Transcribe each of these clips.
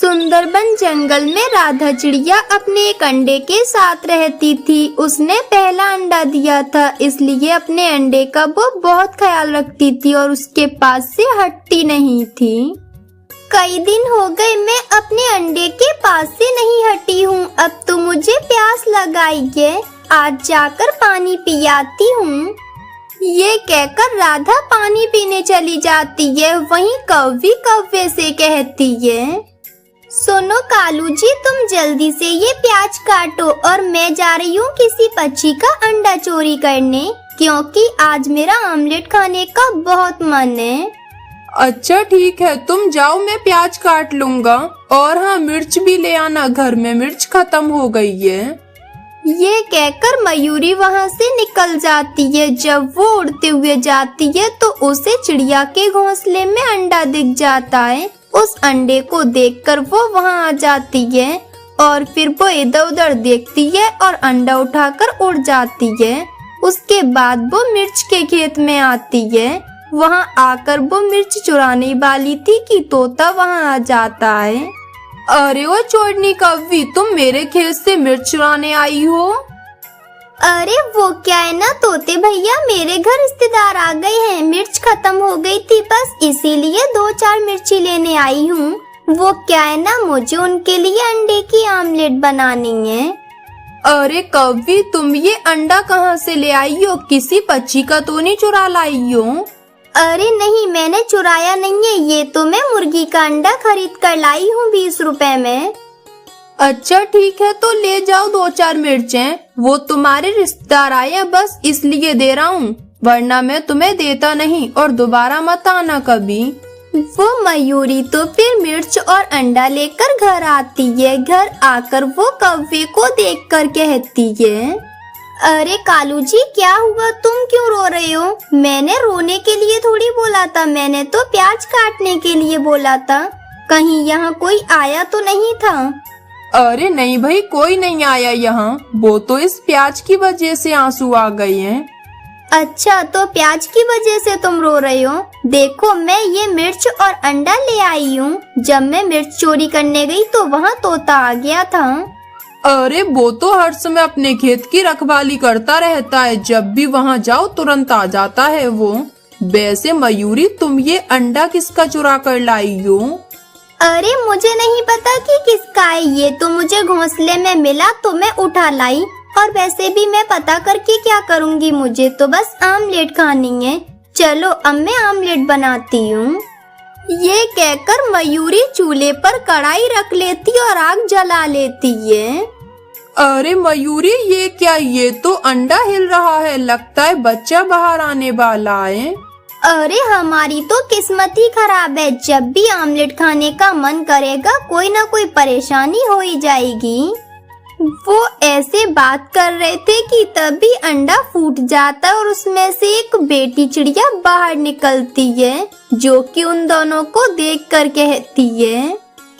सुंदरबन जंगल में राधा चिड़िया अपने एक अंडे के साथ रहती थी। उसने पहला अंडा दिया था, इसलिए अपने अंडे का वो बहुत ख्याल रखती थी और उसके पास से हटती नहीं थी। कई दिन हो गए मैं अपने अंडे के पास से नहीं हटी हूँ। अब तो मुझे प्यास लगाई है, आज जाकर पानी पी आती हूँ। ये कहकर राधा पानी पीने चली जाती है। वहीं कौवी कौवे से कहती है, सुनो कालू जी, तुम जल्दी से ये प्याज काटो और मैं जा रही हूँ किसी पक्षी का अंडा चोरी करने, क्योंकि आज मेरा ऑमलेट खाने का बहुत मन है। अच्छा ठीक है, तुम जाओ, मैं प्याज काट लूँगा। और हाँ, मिर्च भी ले आना, घर में मिर्च खत्म हो गई है। ये कहकर मयूरी वहाँ से निकल जाती है। जब वो उड़ते हुए जाती है तो उसे चिड़िया के घोंसले में अंडा दिख जाता है। उस अंडे को देखकर वो वहाँ आ जाती है और फिर वो इधर उधर देखती है और अंडा उठाकर उड़ जाती है। उसके बाद वो मिर्च के खेत में आती है। वहाँ आकर वो मिर्च चुराने वाली थी कि तोता वहाँ आ जाता है। अरे वो चोरनी कौवी, तुम मेरे खेत से मिर्च चुराने आई हो? अरे वो क्या है ना तोते भैया, मेरे घर रिश्तेदार आ गए हैं, मिर्च खत्म हो गई थी, बस इसीलिए 2-4 मिर्ची लेने आई हूँ। वो क्या है ना, मुझे उनके लिए अंडे की आमलेट बनानी है। अरे कौवी, तुम ये अंडा कहाँ से ले आई हो? किसी पक्षी का तो नहीं चुरा लाई हो? अरे नहीं, मैंने चुराया नहीं है, ये तो मैं मुर्गी का अंडा खरीद कर लाई हूँ 20 रुपए में। अच्छा ठीक है, तो ले जाओ 2-4 मिर्चें। वो तुम्हारे रिश्तेदार आए हैं, बस इसलिए दे रहा हूँ, वरना मैं तुम्हें देता नहीं और दोबारा मत आना कभी। वो मयूरी तो फिर मिर्च और अंडा लेकर घर आती है। घर आकर वो कौवे को देखकर कहती है, अरे कालू जी, क्या हुआ, तुम क्यों रो रहे हो? मैंने रोने के लिए थोड़ी बोला था, मैंने तो प्याज काटने के लिए बोला था। कहीं यहाँ कोई आया तो नहीं था? अरे नहीं भाई, कोई नहीं आया यहाँ, वो तो इस प्याज की वजह से आंसू आ गए हैं। अच्छा, तो प्याज की वजह से तुम रो रहे हो? देखो, मैं ये मिर्च और अंडा ले आई हूँ। जब मैं मिर्च चोरी करने गई तो वहाँ तोता आ गया था। अरे वो तो हर समय अपने खेत की रखवाली करता रहता है, जब भी वहाँ जाओ तुरंत आ जाता है वो। वैसे मयूरी, तुम ये अंडा किसका चुरा कर लाई हो? अरे मुझे नहीं पता कि किसका है, ये तो मुझे घोंसले में मिला तो मैं उठा लाई। और वैसे भी मैं पता करके क्या करूँगी, मुझे तो बस आमलेट खानी है। चलो अब मैं आमलेट बनाती हूँ। ये कहकर मयूरी चूल्हे पर कढ़ाई रख लेती और आग जला लेती है। अरे मयूरी, ये क्या, ये तो अंडा हिल रहा है, लगता है बच्चा बाहर आने वाला है। अरे हमारी तो किस्मत ही खराब है, जब भी आमलेट खाने का मन करेगा कोई ना कोई परेशानी हो ही जाएगी। वो ऐसे बात कर रहे थे कि तभी अंडा फूट जाता है और उसमें से एक बेटी चिड़िया बाहर निकलती है, जो कि उन दोनों को देखकर कहती है,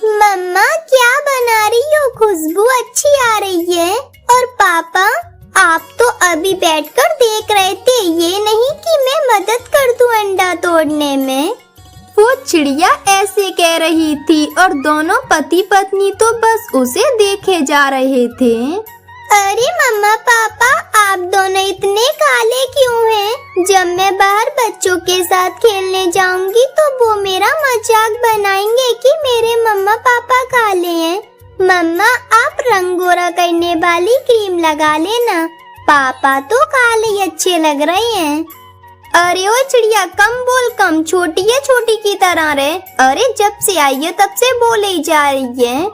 मम्मा क्या बना रही हो, खुशबू अच्छी आ रही है। और पापा, आप तो अभी बैठकर देख रहे थे, ये नहीं कि मैं मदद कर दूं अंडा तोड़ने में। वो चिड़िया ऐसे कह रही थी और दोनों पति पत्नी तो बस उसे देखे जा रहे थे। अरे मम्मा पापा, आप दोनों इतने काले क्यों हैं? जब मैं बाहर बच्चों के साथ खेलने जाऊंगी तो वो मेरा मजाक बनाएंगे कि मेरे मम्मा पापा काले हैं। मम्मा, आप रंग गोरा करने वाली क्रीम लगा लेना, पापा तो काले ही अच्छे लग रहे हैं। अरे ओ चिड़िया, कम बोल, कम, छोटी है छोटी की तरह रहे। अरे जब से आई है तब से बोले ही जा रही है।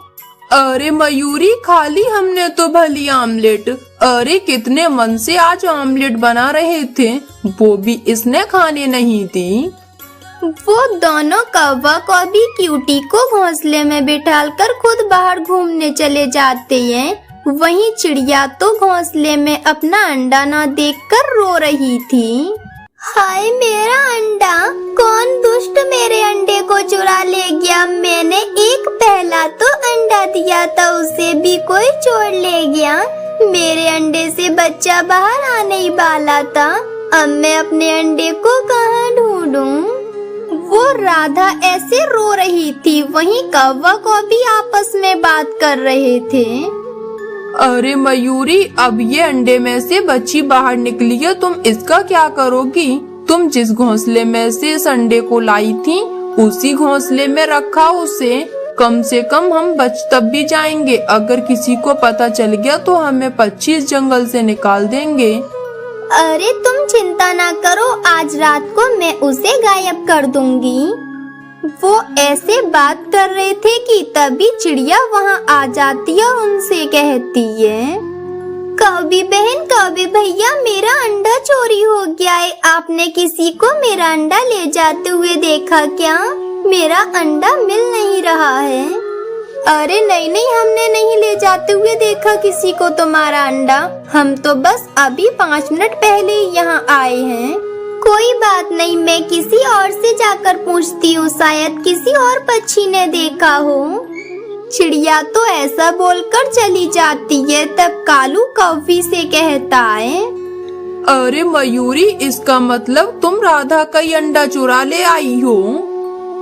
अरे मयूरी, खाली हमने तो भली आमलेट। अरे कितने मन से आज आमलेट बना रहे थे, वो भी इसने खाने नहीं दी। वो दोनों कौवा कौवी क्यूटी को घोंसले में बिठाकर खुद बाहर घूमने चले जाते हैं। वहीं चिड़िया तो घोंसले में अपना अंडा न देखकर रो रही थी। हाय मेरा अंडा, कौन दुष्ट मेरे अंडे को चुरा ले गया। मैंने एक पहला तो अंडा दिया था, उसे भी कोई चोर ले गया। मेरे अंडे से बच्चा बाहर आने ही वाला था, अब मैं अपने अंडे को कहाँ ढूंढूं? वो राधा ऐसे रो रही थी, वहीं कौवा कौवी आपस में बात कर रहे थे। अरे मयूरी, अब ये अंडे में से बच्ची बाहर निकली है, तुम इसका क्या करोगी? तुम जिस घोंसले में से इस अंडे को लाई थी उसी घोंसले में रखा उसे। कम से कम हम बच तब भी जाएंगे। अगर किसी को पता चल गया तो हमें 25 जंगल से निकाल देंगे। अरे तुम चिंता ना करो, आज रात को मैं उसे गायब कर दूंगी। वो ऐसे बात कर रहे थे कि तभी चिड़िया वहाँ आ जाती है और उनसे कहती है, कौवी बहन, कौवी भैया, मेरा अंडा चोरी हो गया है। आपने किसी को मेरा अंडा ले जाते हुए देखा क्या? मेरा अंडा मिल नहीं रहा है। अरे नहीं, हमने नहीं ले जाते हुए देखा किसी को तुम्हारा अंडा। हम तो बस अभी 5 मिनट पहले ही यहाँ आए हैं। कोई बात नहीं, मैं किसी और से जाकर पूछती हूँ, शायद किसी और पक्षी ने देखा हो। चिड़िया तो ऐसा बोलकर चली जाती है। तब कालू कौवी से कहता है, अरे मयूरी, इसका मतलब तुम राधा का ही अंडा चुरा ले आई हो?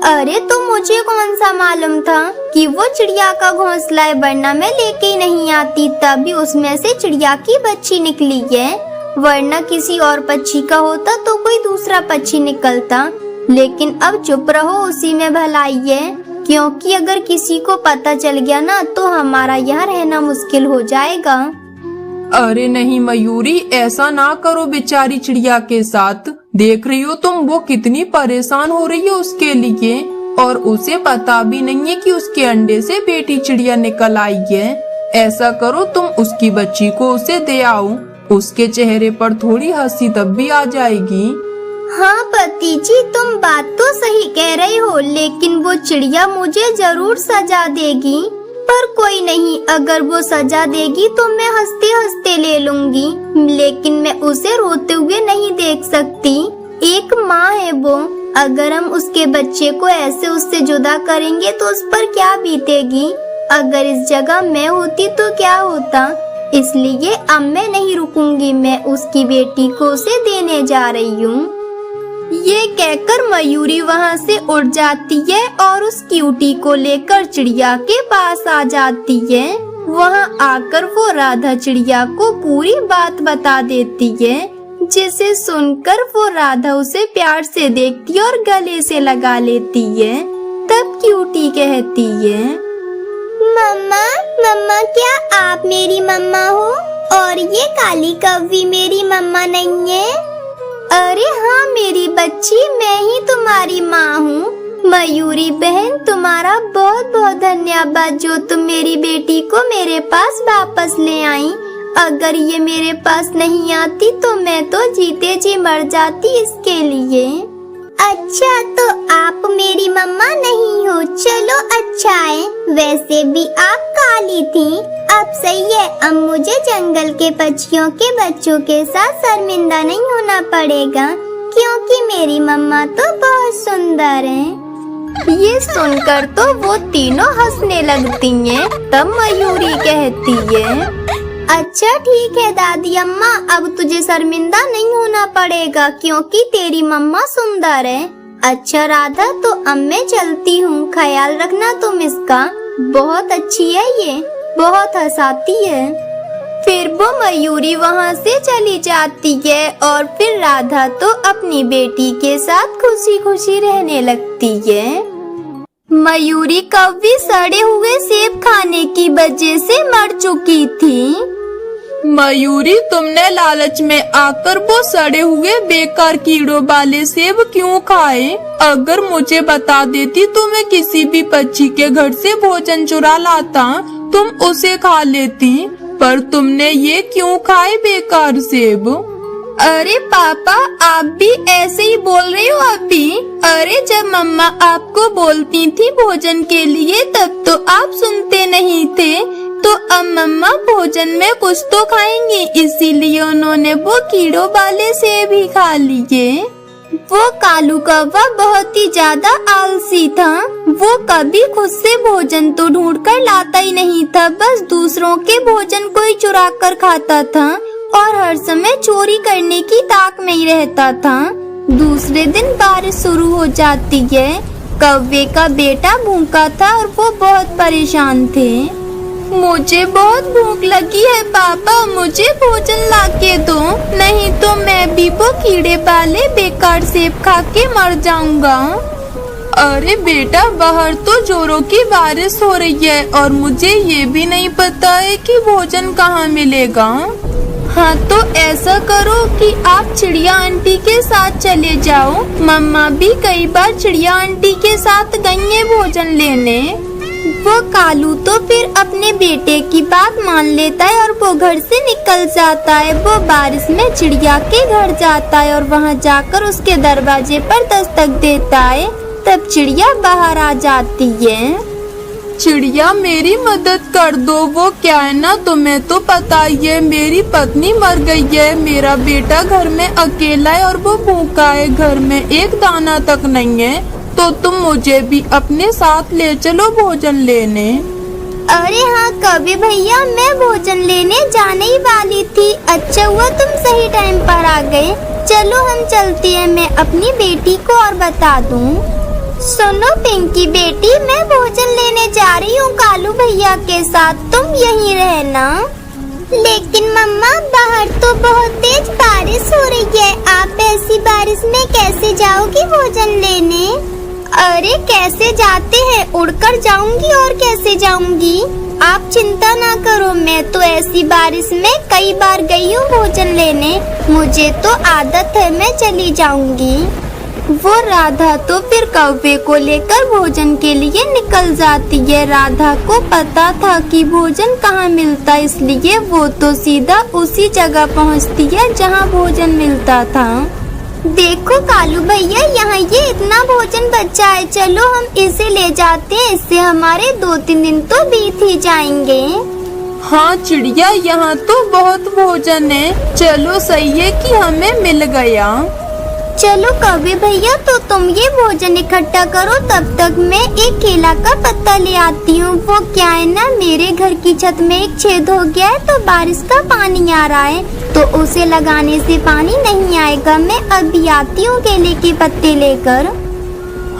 अरे तो मुझे कौन सा मालूम था कि वो चिड़िया का घोंसला है, वरना मैं लेके ही नहीं आती। तभी उसमें से चिड़िया की बच्ची निकली है, वरना किसी और पक्षी का होता तो कोई दूसरा पक्षी निकलता। लेकिन अब चुप रहो, उसी में भलाई है, क्योंकि अगर किसी को पता चल गया ना तो हमारा यहाँ रहना मुश्किल हो जाएगा। अरे नहीं मयूरी, ऐसा ना करो बेचारी चिड़िया के साथ। देख रही हो तुम, वो कितनी परेशान हो रही है उसके लिए, और उसे पता भी नहीं है कि उसके अंडे से बेटी चिड़िया निकल आई है। ऐसा करो, तुम उसकी बच्ची को उसे दे आओ, उसके चेहरे पर थोड़ी हंसी तब भी आ जाएगी। हाँ पति जी, तुम बात तो सही कह रहे हो, लेकिन वो चिड़िया मुझे जरूर सजा देगी। पर कोई नहीं, अगर वो सजा देगी तो मैं हंसते हंसते ले लूंगी, लेकिन मैं उसे रोते हुए नहीं देख सकती। एक माँ है वो, अगर हम उसके बच्चे को ऐसे उससे जुदा करेंगे तो उस पर क्या बीतेगी। अगर इस जगह मैं होती तो क्या होता। इसलिए अब मैं नहीं रुकूंगी, मैं उसकी बेटी को उसे देने जा रही हूँ। ये कहकर मयूरी वहाँ से उड़ जाती है और उस क्यूटी को लेकर चिड़िया के पास आ जाती है। वहाँ आकर वो राधा चिड़िया को पूरी बात बता देती है, जिसे सुनकर वो राधा उसे प्यार से देखती है और गले से लगा लेती है। तब क्यूटी कहती है, मम्मा, मम्मा, क्या आप मेरी मम्मा हो? और ये काली कौवी मेरी मम्मा नहीं है? अरे हाँ मेरी बच्ची, मैं ही तुम्हारी माँ हूँ। मयूरी बहन, तुम्हारा बहुत बहुत धन्यवाद जो तुम मेरी बेटी को मेरे पास वापस ले आई। अगर ये मेरे पास नहीं आती तो मैं तो जीते जी मर जाती इसके लिए। अच्छा, तो आप मेरी मम्मा नहीं हो, चलो अच्छा है। वैसे भी आप काली थी। अब सही है, अब मुझे जंगल के पक्षियों के बच्चों के साथ शर्मिंदा नहीं होना पड़ेगा, क्योंकि मेरी मम्मा तो बहुत सुंदर है। ये सुनकर तो वो तीनों हंसने लगती हैं। तब मयूरी कहती है, अच्छा ठीक है दादी अम्मा, अब तुझे शर्मिंदा नहीं होना पड़ेगा, क्योंकि तेरी मम्मा सुंदर है। अच्छा राधा, तो अब मैं चलती हूँ, ख्याल रखना तुम इसका। बहुत अच्छी है ये, बहुत हंसाती है। फिर वो मयूरी वहाँ से चली जाती है और फिर राधा तो अपनी बेटी के साथ खुशी खुशी रहने लगती है। मयूरी कौवी सड़े हुए सेब खाने की वजह से मर चुकी थी। मयूरी, तुमने लालच में आकर वो सड़े हुए बेकार कीड़ों वाले सेब क्यों खाए? अगर मुझे बता देती तो मैं किसी भी पक्षी के घर से भोजन चुरा लाता, तुम उसे खा लेती। पर तुमने ये क्यों खाए बेकार सेब? अरे पापा, आप भी ऐसे ही बोल रहे हो अभी। अरे जब मम्मा आपको बोलती थी भोजन के लिए तब तो आप सुनते नहीं थे, तो अब मम्मा भोजन में कुछ तो खाएंगी, इसीलिए उन्होंने वो कीड़ों वाले सेब ही खा लिए। वो कालू कौवा बहुत ही ज्यादा आलसी था। वो कभी खुद से भोजन तो ढूंढ कर लाता ही नहीं था, बस दूसरों के भोजन को ही चुरा कर खाता था और हर समय चोरी करने की ताक में ही रहता था। दूसरे दिन बारिश शुरू हो जाती है। कौवे का बेटा भूखा था और वो बहुत परेशान थे। मुझे बहुत भूख लगी है पापा, मुझे भोजन लाके दो, नहीं तो मैं भी वो कीड़े वाले बेकार सेब खा के मर जाऊंगा। अरे बेटा, बाहर तो जोरों की बारिश हो रही है और मुझे ये भी नहीं पता है कि भोजन कहाँ मिलेगा। हाँ तो ऐसा करो कि आप चिड़िया आंटी के साथ चले जाओ। मम्मा भी कई बार चिड़िया आंटी के साथ गई है भोजन लेने। वो कालू तो फिर अपने बेटे की बात मान लेता है और वो घर से निकल जाता है। वो बारिश में चिड़िया के घर जाता है और वहाँ जाकर उसके दरवाजे पर दस्तक देता है। तब चिड़िया बाहर आ जाती है। चिड़िया, मेरी मदद कर दो। वो क्या है ना, तुम्हें तो पता ही है, मेरी पत्नी मर गई है, मेरा बेटा घर में अकेला है और वो भूखा है, घर में एक दाना तक नहीं है, तो तुम मुझे भी अपने साथ ले चलो भोजन लेने। अरे हाँ कौवे भैया, मैं भोजन लेने जाने ही वाली थी। अच्छा हुआ तुम सही टाइम पर आ गए। चलो हम चलते हैं, मैं अपनी बेटी को और बता दूँ। सुनो पिंकी बेटी, मैं भोजन लेने जा रही हूँ कालू भैया के साथ, तुम यहीं रहना। लेकिन मम्मा, बाहर तो बहुत तेज बारिश हो रही है, आप ऐसी बारिश में कैसे जाओगी भोजन लेने? अरे कैसे जाते हैं, उड़कर जाऊंगी और कैसे जाऊंगी। आप चिंता ना करो, मैं तो ऐसी बारिश में कई बार गई हूँ भोजन लेने, मुझे तो आदत है, मैं चली जाऊंगी। वो राधा तो फिर कौवे को लेकर भोजन के लिए निकल जाती है। राधा को पता था कि भोजन कहाँ मिलता, इसलिए वो तो सीधा उसी जगह पहुँचती है जहाँ भोजन मिलता था। देखो कालू भैया, यहाँ ये इतना भोजन बचा है, चलो हम इसे ले जाते हैं, इससे हमारे 2-3 दिन तो बीत ही जाएंगे। हाँ चिड़िया, यहाँ तो बहुत भोजन है, चलो सही है कि हमें मिल गया। चलो कौवे भैया, तो तुम ये भोजन इकट्ठा करो, तब तक मैं एक केला का पत्ता ले आती हूँ। वो क्या है ना, मेरे घर की छत में एक छेद हो गया है, तो बारिश का पानी आ रहा है, तो उसे लगाने से पानी नहीं आएगा। मैं अभी आती हूँ केले के पत्ते लेकर।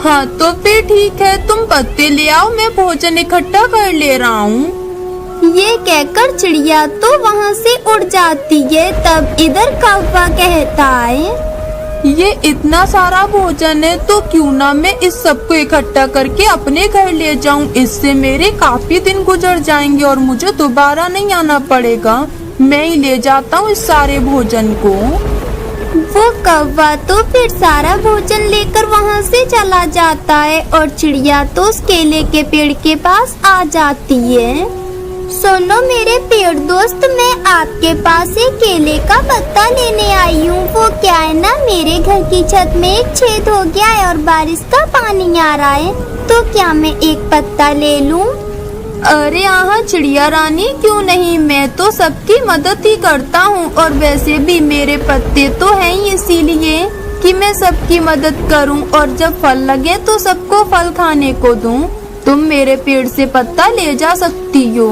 हाँ तो फिर ठीक है, तुम पत्ते ले आओ, मैं भोजन इकट्ठा कर ले रहा हूँ। ये कहकर चिड़िया तो वहाँ से उड़ जाती है। तब इधर कौवा कहता है, ये इतना सारा भोजन है, तो क्यों ना मैं इस सबको इकट्ठा करके अपने घर ले जाऊं, इससे मेरे काफी दिन गुजर जाएंगे और मुझे दोबारा नहीं आना पड़ेगा। मैं ही ले जाता हूँ इस सारे भोजन को। वो कौवा तो फिर सारा भोजन लेकर वहाँ से चला जाता है और चिड़िया तो उस केले के पेड़ के पास आ जाती है। सुनो मेरे पेड़ दोस्त, मैं आपके पास एक केले का पत्ता लेने आई हूँ। वो क्या है ना, मेरे घर की छत में एक छेद हो गया है और बारिश का पानी आ रहा है, तो क्या मैं एक पत्ता ले लूँ? अरे हाँ चिड़िया रानी, क्यों नहीं, मैं तो सबकी मदद ही करता हूँ और वैसे भी मेरे पत्ते तो हैं ही इसीलिए कि मैं सबकी मदद करूँ और जब फल लगे तो सबको फल खाने को दूँ। तुम मेरे पेड़ से पत्ता ले जा सकती हो।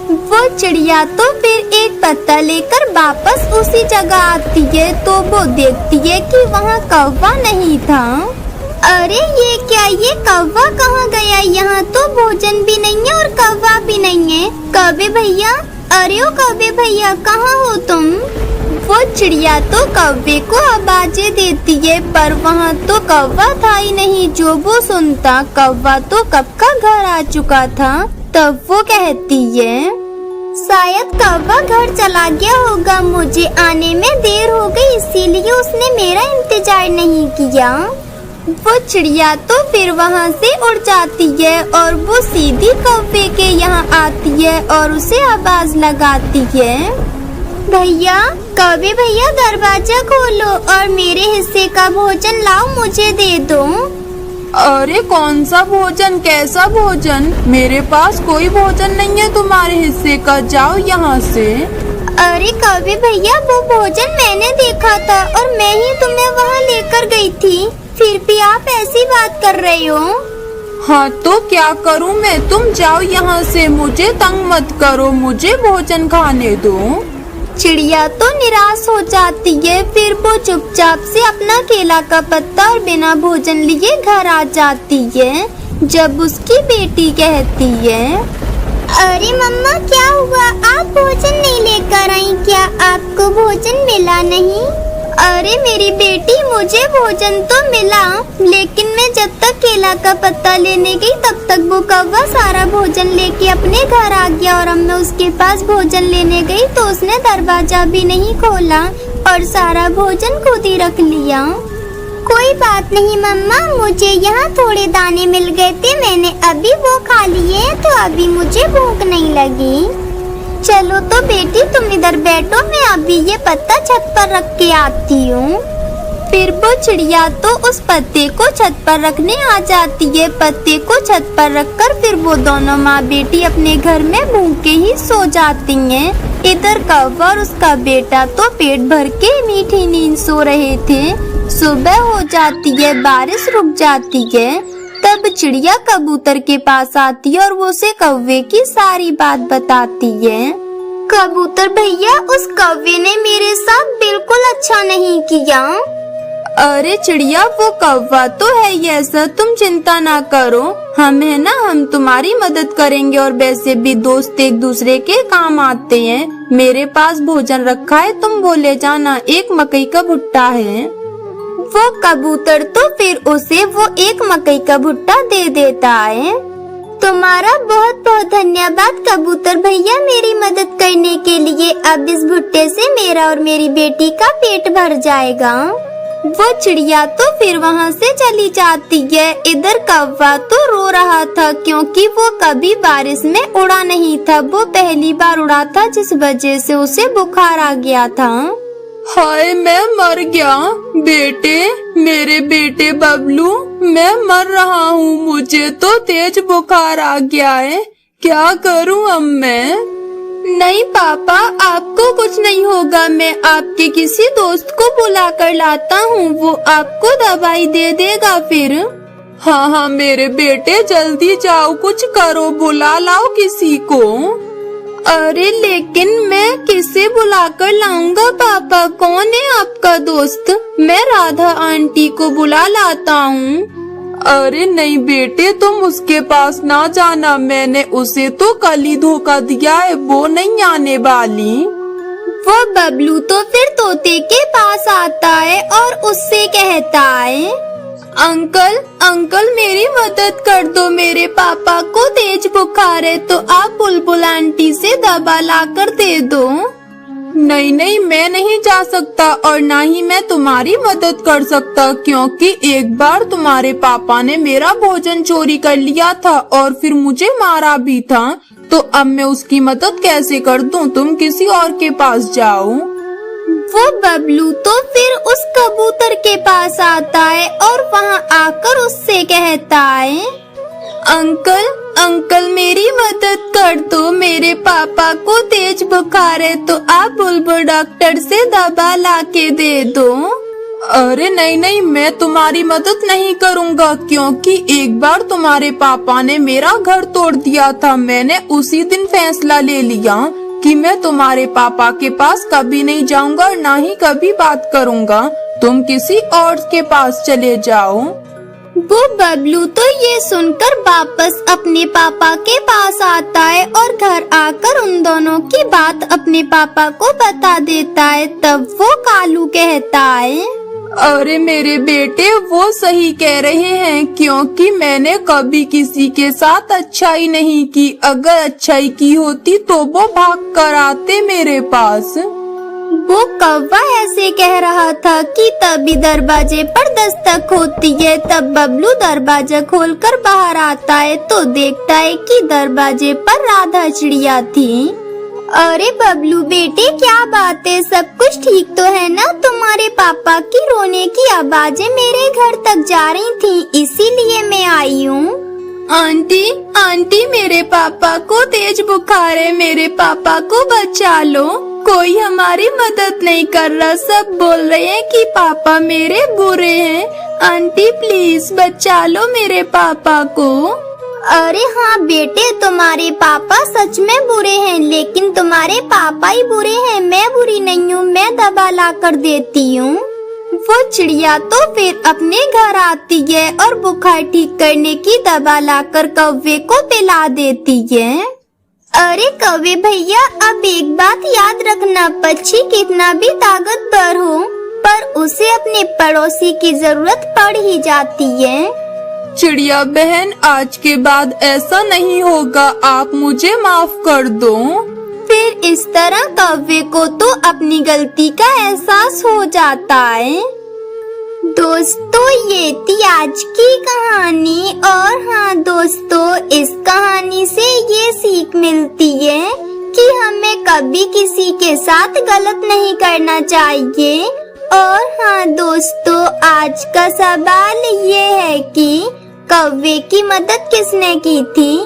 वो चिड़िया तो फिर एक पत्ता लेकर वापस उसी जगह आती है, तो वो देखती है कि वहाँ कौवा नहीं था। अरे ये क्या, ये कौवा कहाँ गया? यहाँ तो भोजन भी नहीं है और कौवा भी नहीं है। कौवे भैया, अरे ओ कौवे भैया, कहाँ हो तुम? वो चिड़िया तो कौवे को आवाजें देती है, पर वहाँ तो कौवा था ही नहीं जो वो सुनता। कौवा तो कब का घर आ चुका था। तब वो कहती है, शायद कौवा घर चला गया होगा, मुझे आने में देर हो गई, इसीलिए उसने मेरा इंतजार नहीं किया। वो चिड़िया तो फिर वहाँ से उड़ जाती है और वो सीधी कौवे के यहाँ आती है और उसे आवाज लगाती है, भैया, कौवे भैया, दरवाजा खोलो और मेरे हिस्से का भोजन लाओ, मुझे दे दो। अरे कौन सा भोजन, कैसा भोजन? मेरे पास कोई भोजन नहीं है तुम्हारे हिस्से का, जाओ यहाँ से। अरे कौवे भैया, वो भोजन मैंने देखा था और मैं ही तुम्हें वहाँ लेकर गई थी, फिर भी आप ऐसी बात कर रहे हो। हाँ तो क्या करूँ मैं, तुम जाओ यहाँ से, मुझे तंग मत करो, मुझे भोजन खाने दो। चिड़िया तो निराश हो जाती है, फिर वो चुपचाप से अपना केला का पत्ता और बिना भोजन लिए घर आ जाती है। जब उसकी बेटी कहती है, अरे मम्मा क्या हुआ, आप भोजन नहीं लेकर आई क्या? आपको भोजन मिला नहीं? अरे मेरी बेटी, मुझे भोजन तो मिला, लेकिन मैं जब तक केला का पत्ता लेने गई तब तक वो कौवा सारा भोजन लेके अपने घर आ गया और अब मैं उसके पास भोजन लेने गई तो उसने दरवाजा भी नहीं खोला और सारा भोजन खुद ही रख लिया। कोई बात नहीं मम्मा, मुझे यहाँ थोड़े दाने मिल गए थे, मैंने अभी वो खा लिए तो अभी मुझे भूख नहीं लगी। चलो तो बेटी तुम इधर बैठो, मैं अभी ये पत्ता छत पर रख के आती हूँ। फिर वो चिड़िया तो उस पत्ते को छत पर रखने आ जाती है। पत्ते को छत पर रखकर फिर वो दोनों माँ बेटी अपने घर में भूखे ही सो जाती हैं। इधर कौवा और उसका बेटा तो पेट भर के मीठी नींद सो रहे थे। सुबह हो जाती है, बारिश रुक जाती है। तब चिड़िया कबूतर के पास आती है और वो उसे कौवे की सारी बात बताती है। कबूतर भैया, उस कौवे ने मेरे साथ बिल्कुल अच्छा नहीं किया। अरे चिड़िया, वो कौवा तो है ही ऐसा, तुम चिंता ना करो, हम है ना, हम तुम्हारी मदद करेंगे और वैसे भी दोस्त एक दूसरे के काम आते हैं। मेरे पास भोजन रखा है, तुम वो ले जाना, एक मकई का भुट्टा है। वो कबूतर तो फिर उसे वो एक मकई का भुट्टा दे देता है। तुम्हारा बहुत बहुत धन्यवाद कबूतर भैया मेरी मदद करने के लिए। अब इस भुट्टे से मेरा और मेरी बेटी का पेट भर जाएगा। वो चिड़िया तो फिर वहाँ से चली जाती है। इधर कौवा तो रो रहा था क्योंकि वो कभी बारिश में उड़ा नहीं था, वो पहली बार उड़ा था जिस वजह से उसे बुखार आ गया था। हाय, मैं मर गया बेटे, मेरे बेटे बबलू, मैं मर रहा हूँ, मुझे तो तेज बुखार आ गया है, क्या करूँ अब मैं? नहीं पापा, आपको कुछ नहीं होगा, मैं आपके किसी दोस्त को बुला कर लाता हूँ, वो आपको दवाई दे देगा फिर। हाँ हाँ मेरे बेटे, जल्दी जाओ, कुछ करो, बुला लाओ किसी को। अरे लेकिन मैं किसे बुलाकर लाऊंगा पापा, कौन है आपका दोस्त? मैं राधा आंटी को बुला लाता हूँ। अरे नहीं बेटे, तुम उसके पास ना जाना, मैंने उसे तो कल ही धोखा दिया है, वो नहीं आने वाली। वो बबलू तो फिर तोते के पास आता है और उससे कहता है, अंकल अंकल मेरी मदद कर दो, मेरे पापा को तेज बुखार है, तो आप बुलबुल आंटी से दवा लाकर दे दो। नहीं नहीं, मैं नहीं जा सकता और ना ही मैं तुम्हारी मदद कर सकता, क्योंकि एक बार तुम्हारे पापा ने मेरा भोजन चोरी कर लिया था और फिर मुझे मारा भी था, तो अब मैं उसकी मदद कैसे कर दूं? तुम किसी और के पास जाओ। वो बबलू तो फिर उस कबूतर के पास आता है और वहाँ आकर उससे कहता है, अंकल अंकल मेरी मदद कर दो, मेरे पापा को तेज बुखार है, तो आप बुलबुल डॉक्टर से दवा लाके दे दो। अरे नहीं नहीं, मैं तुम्हारी मदद नहीं करूँगा, क्योंकि एक बार तुम्हारे पापा ने मेरा घर तोड़ दिया था, मैंने उसी दिन फैसला ले लिया कि मैं तुम्हारे पापा के पास कभी नहीं जाऊंगा और ना ही कभी बात करूंगा, तुम किसी और के पास चले जाओ। वो बबलू तो ये सुनकर वापस अपने पापा के पास आता है और घर आकर उन दोनों की बात अपने पापा को बता देता है। तब वो कालू कहता है, अरे मेरे बेटे, वो सही कह रहे हैं, क्योंकि मैंने कभी किसी के साथ अच्छाई नहीं की, अगर अच्छाई की होती तो वो भाग कर आते मेरे पास। वो कौवा ऐसे कह रहा था कि तभी दरवाजे पर दस्तक होती है। तब बबलू दरवाजा खोलकर बाहर आता है तो देखता है कि दरवाजे पर राधा चिड़िया थी। अरे बबलू बेटे, क्या बात है, सब कुछ ठीक तो है ना? तुम्हारे पापा की रोने की आवाजें मेरे घर तक जा रही थी, इसीलिए मैं आई हूँ। आंटी आंटी, मेरे पापा को तेज बुखार है, मेरे पापा को बचा लो, कोई हमारी मदद नहीं कर रहा, सब बोल रहे हैं कि पापा मेरे बुरे हैं, आंटी प्लीज बचा लो मेरे पापा को। अरे हाँ बेटे, तुम्हारे पापा सच में बुरे हैं, लेकिन तुम्हारे पापा ही बुरे हैं, मैं बुरी नहीं हूँ, मैं दवा ला कर देती हूँ। वो चिड़िया तो फिर अपने घर आती है और बुखार ठीक करने की दवा लाकर कौवे को पिला देती है। अरे कौवे भैया, अब एक बात याद रखना, पक्षी कितना भी ताकतवर हो पर उसे अपने पड़ोसी की जरूरत पड़ ही जाती है। चिड़िया बहन, आज के बाद ऐसा नहीं होगा, आप मुझे माफ कर दो। फिर इस तरह कौवे को तो अपनी गलती का एहसास हो जाता है। दोस्तों, ये थी आज की कहानी। और हाँ दोस्तों, इस कहानी से ये सीख मिलती है कि हमें कभी किसी के साथ गलत नहीं करना चाहिए। और हाँ दोस्तों, आज का सवाल ये है कि कौवे की मदद किसने की थी?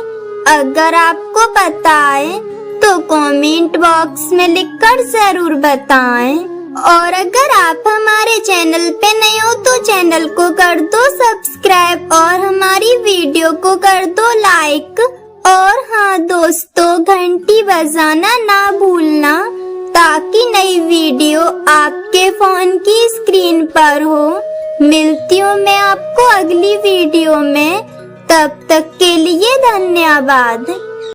अगर आपको पता है तो कमेंट बॉक्स में लिखकर जरूर बताएं। और अगर आप हमारे चैनल पे नए हो तो चैनल को कर दो सब्सक्राइब और हमारी वीडियो को कर दो लाइक। और हाँ दोस्तों, घंटी बजाना ना भूलना ताकि नई वीडियो आपके फोन की स्क्रीन पर हो। मिलती हूँ मैं आपको अगली वीडियो में, तब तक के लिए धन्यवाद।